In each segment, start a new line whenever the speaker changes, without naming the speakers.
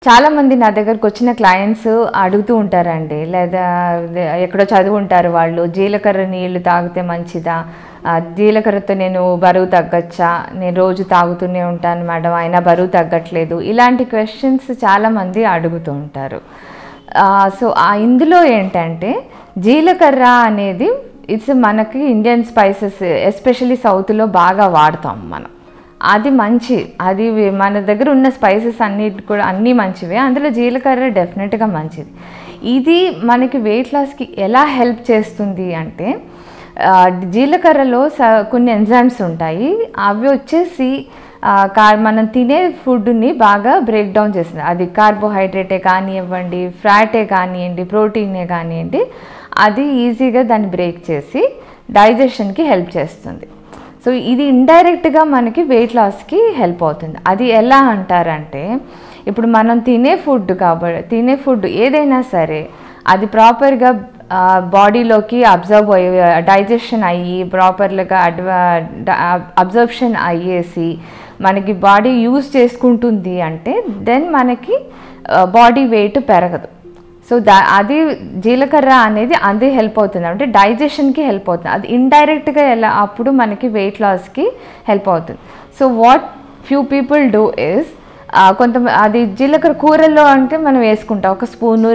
చాలామంది నా దగ్గరకు వచ్చిన క్లయింట్స్ అడుగుతూ ఉంటారండి, లేదా ఎక్కడో చదువుంటారు వాళ్ళు, జీలకర్ర నీళ్ళు తాగితే మంచిదా, జీలకర్రతో నేను బరువు తగ్గచ్చా, నేను రోజు తాగుతూనే ఉంటాను మేడం అయినా బరువు తగ్గట్లేదు, ఇలాంటి క్వశ్చన్స్ చాలామంది అడుగుతూ ఉంటారు. సో ఇందులో ఏంటంటే జీలకర్ర అనేది ఇట్స్ మనకి ఇండియన్ స్పైసెస్ ఎస్పెషల్లీ సౌత్లో బాగా వాడతాం మనం. అది మంచి, అది మన దగ్గర ఉన్న స్పైసెస్ అన్నిటి కూడా అన్నీ మంచివే, అందులో జీలకర్ర డెఫినెట్గా మంచిది. ఇది మనకి వెయిట్ లాస్కి ఎలా హెల్ప్ చేస్తుంది అంటే, జీలకర్రలో కొన్ని ఎంజైమ్స్ ఉంటాయి, అవి వచ్చేసి మనం తినే ఫుడ్ని బాగా బ్రేక్ డౌన్ చేస్తుంది. అది కార్బోహైడ్రేటే కానివ్వండి, ఫ్యాటే కానివ్వండి, ప్రోటీనే కానివ్వండి, అది ఈజీగా దాన్ని బ్రేక్ చేసి డైజెషన్కి హెల్ప్ చేస్తుంది. సో ఇది ఇండైరెక్ట్గా మనకి వెయిట్ లాస్కి హెల్ప్ అవుతుంది. అది ఎలా అంటారంటే, ఇప్పుడు మనం తినే ఫుడ్ ఏదైనా సరే అది ప్రాపర్గా బాడీలోకి అబ్జర్వ్ అయ్యి డైజెషన్ అయ్యి ప్రాపర్గా అబ్జర్ప్షన్ అయ్యేసి మనకి బాడీ యూజ్ చేసుకుంటుంది అంటే దెన్ మనకి బాడీ వెయిట్ పెరగదు. సో అది జీలకర్ర అనేది అది హెల్ప్ అవుతుంది, అంటే డైజెషన్కి హెల్ప్ అవుతుంది. అది ఇండైరెక్ట్గా ఎలా అప్పుడు మనకి వెయిట్ లాస్కి హెల్ప్ అవుతుంది. So what few people do is, అది జీలకర్ర కూరల్లో అంటే మనం వేసుకుంటాం, ఒక స్పూను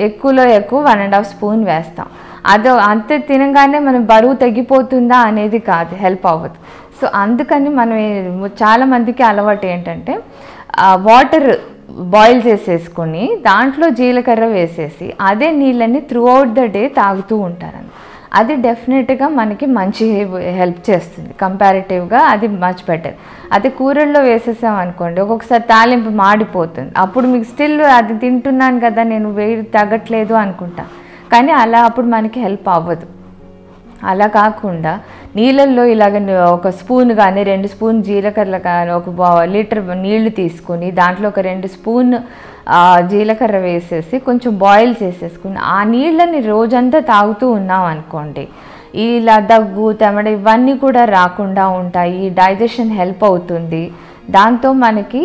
ఎక్కువలో ఎక్కువ 1.5 స్పూన్ వేస్తాం. అంతే తినగానే మనం బరువు తగ్గిపోతుందా అనేది కాదు, హెల్ప్ అవ్వదు. సో అందుకని మనం చాలామందికి అలవాటు ఏంటంటే వాటర్ బాయిల్ చేసేసుకొని దాంట్లో జీలకర్ర వేసేసి అదే నీళ్ళని త్రూ అవుట్ ద డే తాగుతూ ఉంటారని. అది డెఫినెట్గా మనకి మంచి హెల్ప్ చేస్తుంది, కంపారిటివ్గా అది మచ్ బెటర్. అది కూరల్లో వేసేసాం అనుకోండి, ఒక్కొక్కసారి తాలింపు మాడిపోతుంది, అప్పుడు మీకు స్టిల్ అది తింటున్నాను కదా నేను వెయిట్ తగ్గట్లేదు అనుకుంటా, కానీ అలా అప్పుడు మనకి హెల్ప్ అవ్వదు. అలా కాకుండా నీళ్ళల్లో ఇలాగ ఒక స్పూన్ కానీ 2 స్పూన్ జీలకర్ర కానీ ఒక లీటర్ నీళ్లు తీసుకుని దాంట్లో ఒక 2 స్పూన్ జీలకర్ర వేసేసి కొంచెం బాయిల్ చేసేసుకుని ఆ నీళ్ళని రోజంతా తాగుతూ ఉన్నాం అనుకోండి, ఇలా దగ్గు తెమడ ఇవన్నీ కూడా రాకుండా ఉంటాయి, డైజెషన్ హెల్ప్ అవుతుంది. దాంతో మనకి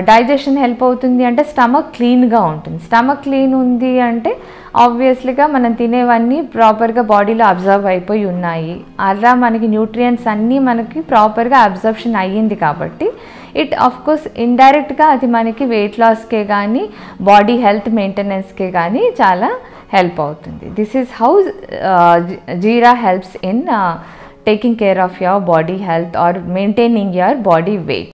డైజెషన్ హెల్ప్ అవుతుంది అంటే స్టమక్ క్లీన్గా ఉంటుంది. స్టమక్ క్లీన్ ఉంది అంటే ఆబ్వియస్లీగా మనం తినేవన్నీ ప్రాపర్గా బాడీలో అబ్జర్వ్ అయిపోయి ఉన్నాయి, అలా మనకి న్యూట్రియంట్స్ అన్నీ మనకి ప్రాపర్గా అబ్జర్ప్షన్ అయ్యింది కాబట్టి ఇట్ ఆఫ్కోర్స్ ఇండైరెక్ట్గా అది మనకి వెయిట్ లాస్కే కానీ బాడీ హెల్త్ మెయింటెనెన్స్కే కానీ చాలా హెల్ప్ అవుతుంది. This is how jeera helps in taking care of your body health or maintaining your body weight.